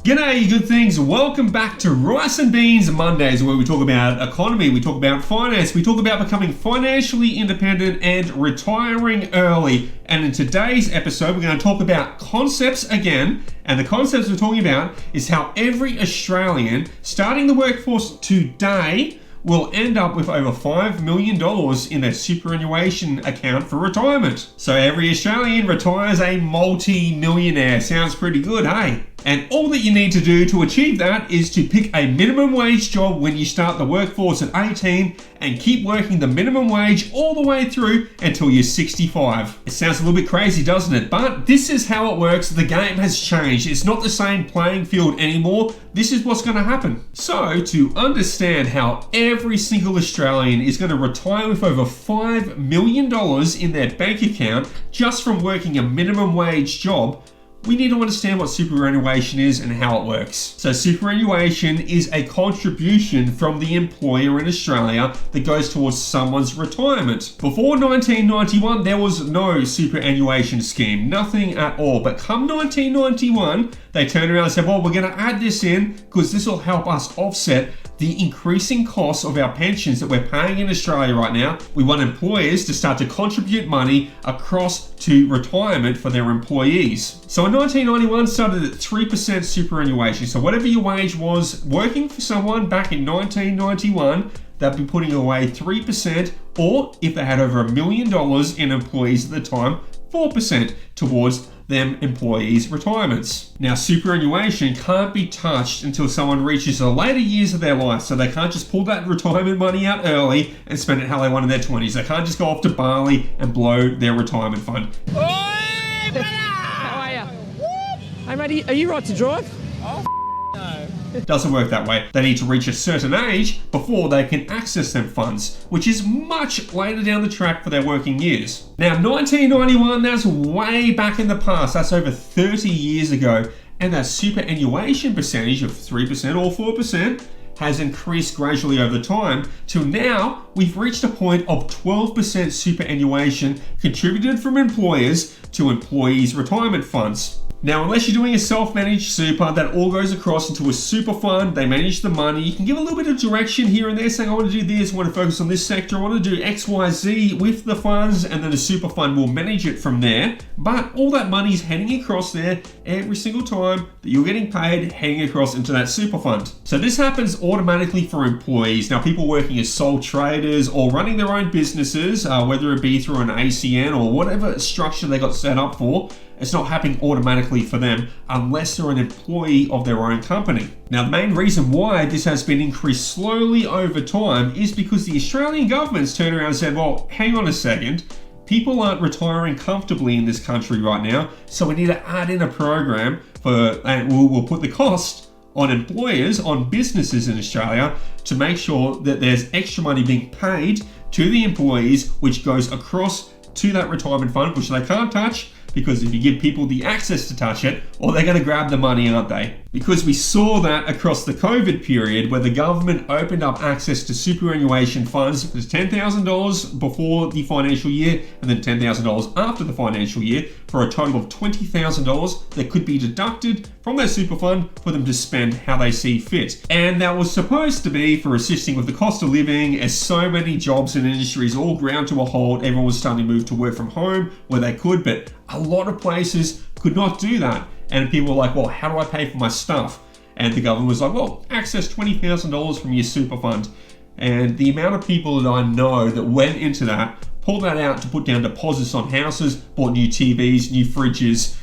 G'day, you good things. Welcome back to Rice and Beans Mondays, where we talk about economy, we talk about finance, we talk about becoming financially independent and retiring early. And in today's episode, we're going to talk about concepts again. And the concepts we're talking about is how every Australian starting the workforce today will end up with over $5 million in their superannuation account for retirement. So every Australian retires a multi-millionaire. Sounds pretty good, hey? And all that you need to do to achieve that is to pick a minimum wage job when you start the workforce at 18 and keep working the minimum wage all the way through until you're 65. It sounds a little bit crazy, doesn't it? But this is how it works. The game has changed. It's not the same playing field anymore. This is what's going to happen. So to understand how every single Australian is going to retire with over $5 million in their bank account just from working a minimum wage job, we need to understand what superannuation is and how it works. So superannuation is a contribution from the employer in Australia that goes towards someone's retirement. Before 1991, there was no superannuation scheme, nothing at all. But come 1991, they turned around and said, well, we're going to add this in because this will help us offset the increasing costs of our pensions that we're paying in Australia right now. We want employers to start to contribute money across to retirement for their employees. So in 1991 started at 3% superannuation. So whatever your wage was working for someone back in 1991, they'd be putting away 3%, or if they had over $1 million in employees at the time, 4% towards them employees' retirements. Now, superannuation can't be touched until someone reaches the later years of their life, so they can't just pull that retirement money out early and spend it how they want in their 20s. They can't just go off to Bali and blow their retirement fund. Oi, brother! How are you? Hey, mate, are you right to drive? Oh, no. It doesn't work that way. They need to reach a certain age before they can access them funds, which is much later down the track for their working years. Now, 1991, that's way back in the past. That's over 30 years ago. And that superannuation percentage of 3% or 4% has increased gradually over time till now we've reached a point of 12% superannuation contributed from employers to employees' retirement funds. Now, unless you're doing a self-managed super, that all goes across into a super fund. They manage the money. You can give a little bit of direction here and there, saying, I want to do this, I want to focus on this sector, I want to do X, Y, Z with the funds, and then the super fund will manage it from there. But all that money is heading across there every single time that you're getting paid, heading across into that super fund. So this happens automatically for employees. Now, people working as sole traders or running their own businesses, whether it be through an ACN or whatever structure they got set up for, it's not happening automatically for them unless they're an employee of their own company. Now, the main reason why this has been increased slowly over time is because the Australian government's turned around and said, well, hang on a second, people aren't retiring comfortably in this country right now, so we need to add in a program and we'll put the cost on employers, on businesses in Australia to make sure that there's extra money being paid to the employees, which goes across to that retirement fund, which they can't touch, because if you give people the access to touch it, or they're going to grab the money, aren't they? Because we saw that across the COVID period where the government opened up access to superannuation funds. It was $10,000 before the financial year and then $10,000 after the financial year for a total of $20,000 that could be deducted from their super fund for them to spend how they see fit. And that was supposed to be for assisting with the cost of living, as so many jobs and industries all ground to a halt. Everyone was starting to move to work from home where they could, but a lot of places could not do that. And people were like, well, how do I pay for my stuff? And the government was like, well, access $20,000 from your super fund. And the amount of people that I know that went into that, pulled that out to put down deposits on houses, bought new TVs, new fridges,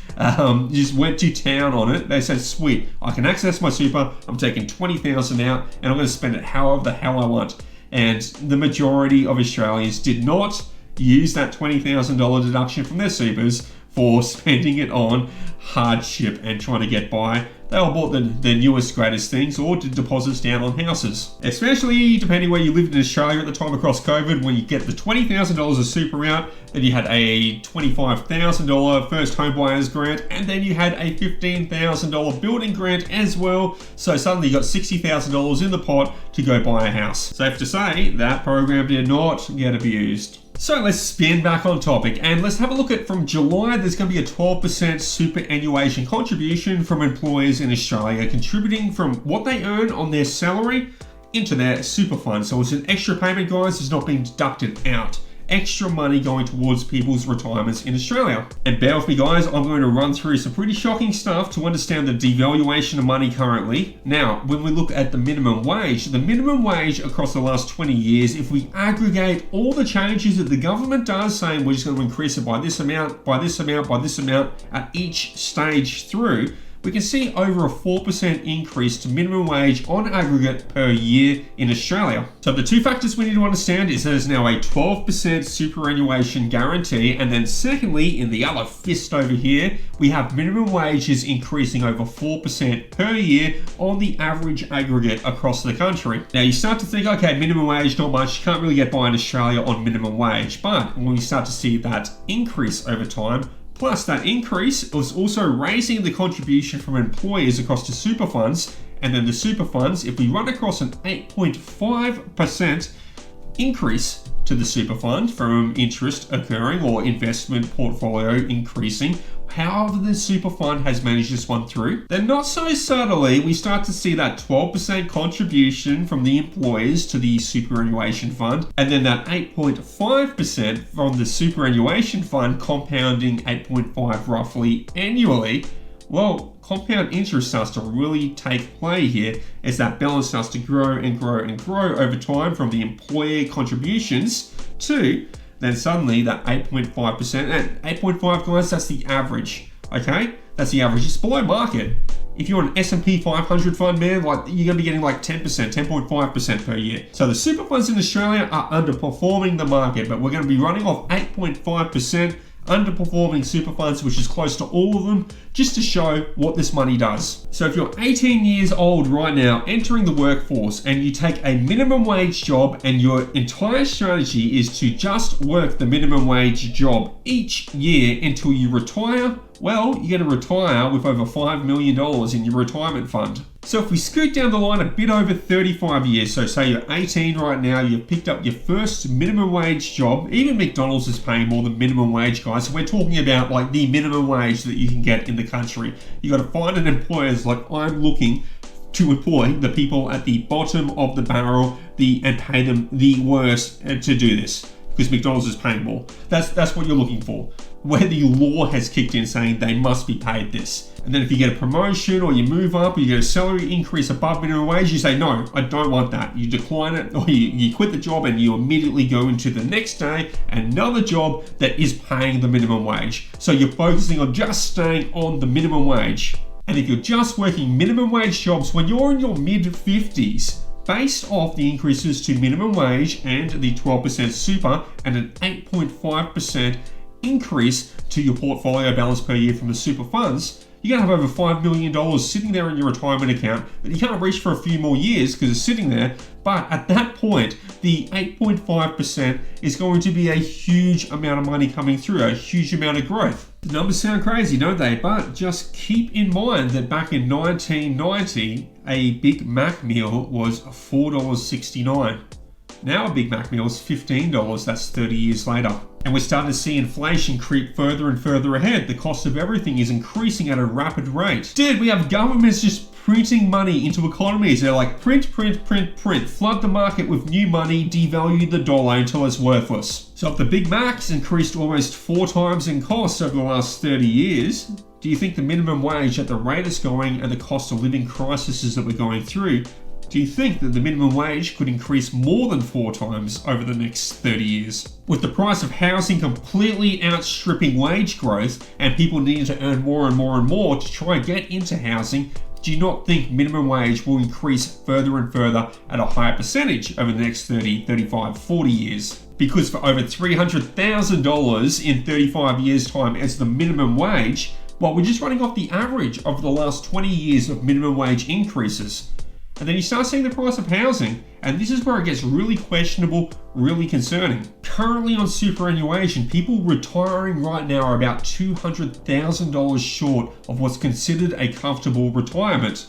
just went to town on it. They said, sweet, I can access my super, I'm taking $20,000 out and I'm going to spend it however the hell I want. And the majority of Australians did not use that $20,000 deduction from their supers for spending it on hardship and trying to get by. They all bought the newest, greatest things or did deposits down on houses. Especially depending where you lived in Australia at the time across COVID, when you get the $20,000 of super out, then you had a $25,000 first home buyers grant, and then you had a $15,000 building grant as well. So suddenly you got $60,000 in the pot to go buy a house. Safe to say that program did not get abused. So let's spin back on topic and let's have a look at from July. There's going to be a 12% superannuation contribution from employers in Australia, contributing from what they earn on their salary into their super fund. So it's an extra payment, guys. It's not being deducted out. Extra money going towards people's retirements in Australia. And bear with me, guys, I'm going to run through some pretty shocking stuff to understand the devaluation of money currently. Now, when we look at the minimum wage across the last 20 years, if we aggregate all the changes that the government does, saying we're just going to increase it by this amount, by this amount, by this amount at each stage through, we can see over a 4% increase to minimum wage on aggregate per year in Australia. So the two factors we need to understand is there's now a 12% superannuation guarantee, and then secondly, in the other fist over here, we have minimum wages increasing over 4% per year on the average aggregate across the country. Now you start to think, okay, minimum wage, not much, can't really get by in Australia on minimum wage, but when we start to see that increase over time, plus that increase was also raising the contribution from employers across the super funds, and then the super funds, if we run across an 8.5% increase to the super fund from interest occurring or investment portfolio increasing, however the super fund has managed this one through, then not so subtly, we start to see that 12% contribution from the employers to the superannuation fund, and then that 8.5% from the superannuation fund compounding 8.5 roughly annually. Well, compound interest starts to really take play here as that balance starts to grow and grow and grow over time from the employer contributions to then suddenly that 8.5%, and 8.5, guys, that's the average, okay? That's the average. It's below market. If you're an S&P 500 fund, man, like you're gonna be getting like 10%, 10.5% per year. So the super funds in Australia are underperforming the market, but we're gonna be running off 8.5% underperforming super funds, which is close to all of them, just to show what this money does. So if you're 18 years old right now, entering the workforce, and you take a minimum wage job and your entire strategy is to just work the minimum wage job each year until you retire, well, you're going to retire with over $5 million in your retirement fund. So if we scoot down the line a bit over 35 years, so say you're 18 right now, you've picked up your first minimum wage job. Even McDonald's is paying more than minimum wage, guys. So we're talking about like the minimum wage that you can get in the country. You got to find an employer like, I'm looking to employ the people at the bottom of the barrel and pay them the worst to do this, because McDonald's is paying more. That's what you're looking for, where the law has kicked in saying they must be paid this. And then if you get a promotion or you move up or you get a salary increase above minimum wage, you say, no, I don't want that. You decline it, or you quit the job and you immediately go into the next day another job that is paying the minimum wage. So you're focusing on just staying on the minimum wage. And if you're just working minimum wage jobs when you're in your mid-50s, based off the increases to minimum wage and the 12% super and an 8.5% increase to your portfolio balance per year from the super funds, you're going to have over $5 million sitting there in your retirement account that you can't reach for a few more years because it's sitting there. But at that point, the 8.5% is going to be a huge amount of money coming through, a huge amount of growth. The numbers sound crazy, don't they? But just keep in mind that back in 1990, a Big Mac meal was $4.69. Now a Big Mac meal is $15, that's 30 years later. And we're starting to see inflation creep further and further ahead. The cost of everything is increasing at a rapid rate. Dude, we have governments just printing money into economies. They're like, print, flood the market with new money, devalue the dollar until it's worthless. So if the Big Mac's increased almost 4 times in cost over the last 30 years, do you think the minimum wage at the rate it's going and the cost of living crises that we're going through, do you think that the minimum wage could increase more than 4 times over the next 30 years? With the price of housing completely outstripping wage growth and people needing to earn more and more and more to try and get into housing, do you not think minimum wage will increase further and further at a higher percentage over the next 30, 35, 40 years? Because for over $300,000 in 35 years' time as the minimum wage, well, we're just running off the average of the last 20 years of minimum wage increases. And then you start seeing the price of housing, and this is where it gets really questionable, really concerning. Currently on superannuation, people retiring right now are about $200,000 short of what's considered a comfortable retirement.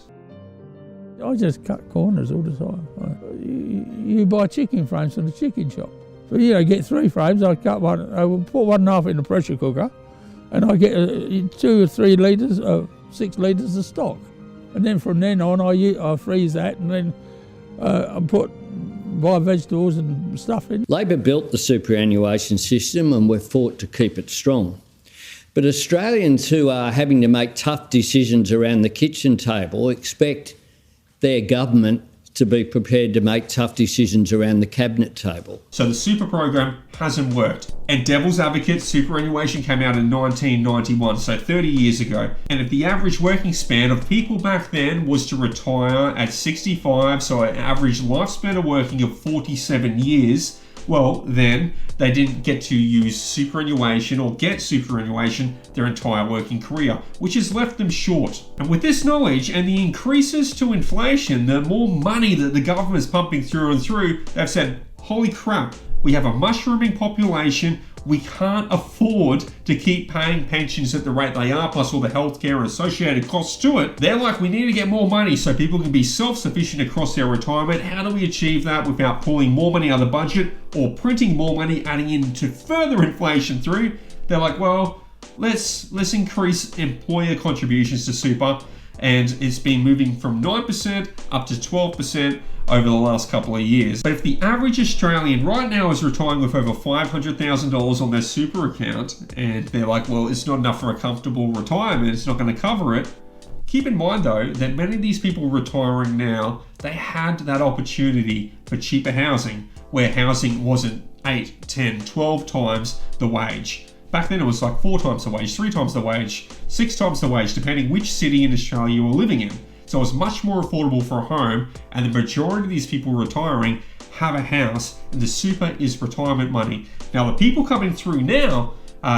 I just cut corners all the time. You buy chicken frames from the chicken shop. for get 3 frames, I cut one. I will put 1.5 in the pressure cooker, and I get 2 or 3 litres, 6 litres of stock. And then from then on, I freeze that, and then I buy vegetables and stuff in. Labor built the superannuation system, and we've fought to keep it strong. But Australians who are having to make tough decisions around the kitchen table expect their government to be prepared to make tough decisions around the cabinet table. So the super program hasn't worked. And devil's advocate, superannuation came out in 1991, so 30 years ago. And if the average working span of people back then was to retire at 65, so an average lifespan of working of 47 years, well, then they didn't get to use superannuation or get superannuation their entire working career, which has left them short. And with this knowledge and the increases to inflation, the more money that the government's pumping through and through, they've said, holy crap, we have a mushrooming population. We can't afford to keep paying pensions at the rate they are, plus all the healthcare and associated costs to it. They're like, we need to get more money so people can be self-sufficient across their retirement. How do we achieve that without pulling more money out of the budget or printing more money, adding into further inflation through? They're like, well, let's increase employer contributions to super. And it's been moving from 9% up to 12% over the last couple of years. But if the average Australian right now is retiring with over $500,000 on their super account, and they're like, well, it's not enough for a comfortable retirement, it's not going to cover it. Keep in mind though, that many of these people retiring now, they had that opportunity for cheaper housing, where housing wasn't 8, 10, 12 times the wage. Back then it was like 4 times the wage, 3 times the wage, 6 times the wage, depending which city in Australia you were living in. So it's much more affordable for a home, and the majority of these people retiring have a house, and the super is retirement money. Now the people coming through now,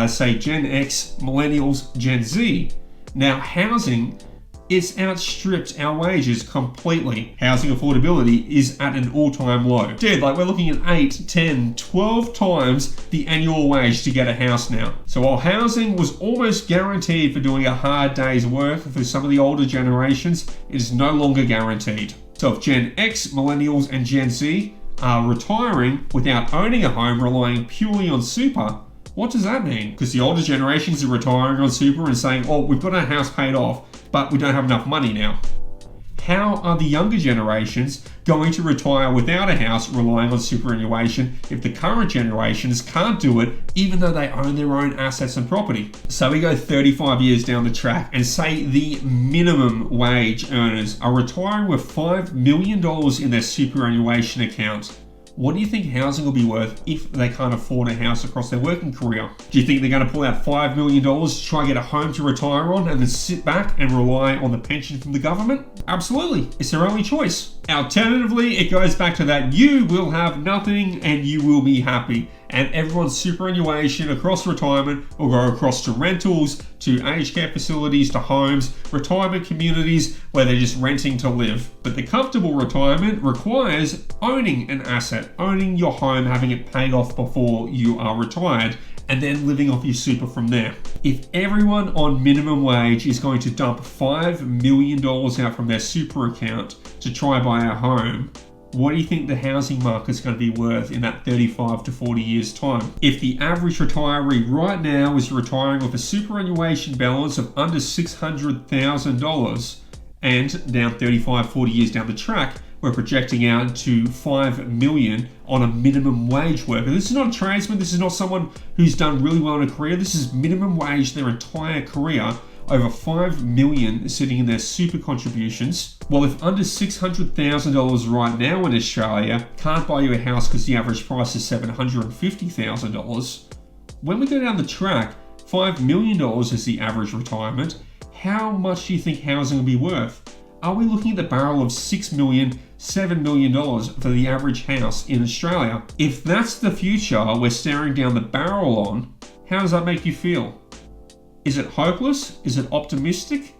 say Gen X, Millennials, Gen Z, now housing is outstripped our wages completely. Housing affordability is at an all-time low. Dude, like we're looking at 8, 10, 12 times the annual wage to get a house now. So while housing was almost guaranteed for doing a hard day's work for some of the older generations, it is no longer guaranteed. So if Gen X, Millennials, and Gen Z are retiring without owning a home, relying purely on super, what does that mean? Because the older generations are retiring on super and saying, oh, we've got our house paid off, but we don't have enough money now. How are the younger generations going to retire without a house relying on superannuation if the current generations can't do it even though they own their own assets and property? So we go 35 years down the track and say the minimum wage earners are retiring with $5 million in their superannuation account. What do you think housing will be worth if they can't afford a house across their working career? Do you think they're going to pull out $5 million to try and get a home to retire on and then sit back and rely on the pension from the government? Absolutely. It's their only choice. Alternatively, it goes back to that you will have nothing and you will be happy. And everyone's superannuation across retirement will go across to rentals, to aged care facilities, to homes, retirement communities where they're just renting to live. But the comfortable retirement requires owning an asset, owning your home, having it paid off before you are retired, and then living off your super from there. If everyone on minimum wage is going to dump $5 million out from their super account to try buy a home, what do you think the housing market is going to be worth in that 35 to 40 years time? If the average retiree right now is retiring with a superannuation balance of under $600,000 and down 35, 40 years down the track, we're projecting out to $5 million on a minimum wage worker. This is not a tradesman. This is not someone who's done really well in a career. This is minimum wage their entire career. Over $5 million sitting in their super contributions. Well, if under $600,000 right now in Australia can't buy you a house because the average price is $750,000, when we go down the track, $5 million is the average retirement. How much do you think housing will be worth? Are we looking at the barrel of $6 million, $7 million for the average house in Australia? If that's the future we're staring down the barrel on, how does that make you feel? Is it hopeless? Is it optimistic?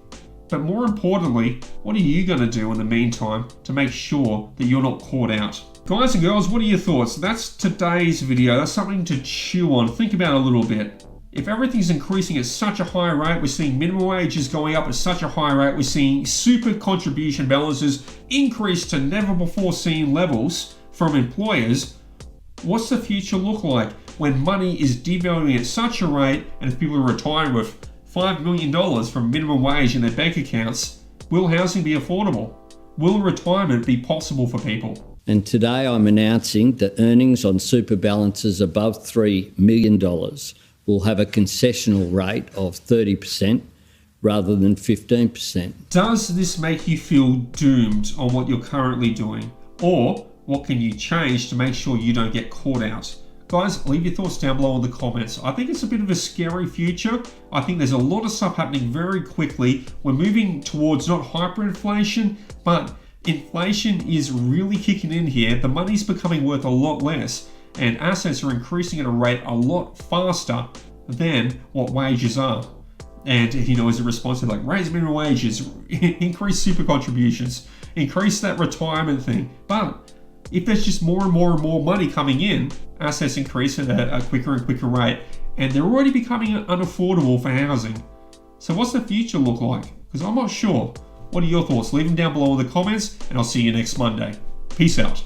But more importantly, what are you going to do in the meantime to make sure that you're not caught out? Guys and girls, what are your thoughts? That's today's video. That's something to chew on. Think about it a little bit. If everything's increasing at such a high rate, we're seeing minimum wages going up at such a high rate, we're seeing super contribution balances increase to never before seen levels from employers, What's the future look like when money is devaluing at such a rate, and if people are retiring with $5 million from minimum wage in their bank accounts? Will housing be affordable? Will retirement be possible for people? And today I'm announcing that earnings on super balances above $3 million will have a concessional rate of 30% rather than 15%. Does this make you feel doomed on what you're currently doing? Or what can you change to make sure you don't get caught out? Guys, leave your thoughts down below in the comments. I think it's a bit of a scary future. I think there's a lot of stuff happening very quickly. We're moving towards not hyperinflation, but inflation is really kicking in here. The money's becoming worth a lot less, and assets are increasing at a rate a lot faster than what wages are. And, as a response to raise minimum wages, increase super contributions, increase that retirement thing. But if there's just more and more and more money coming in, assets increase at a quicker and quicker rate, and they're already becoming unaffordable for housing. So what's the future look like? Because I'm not sure. What are your thoughts? Leave them down below in the comments, and I'll see you next Monday. Peace out.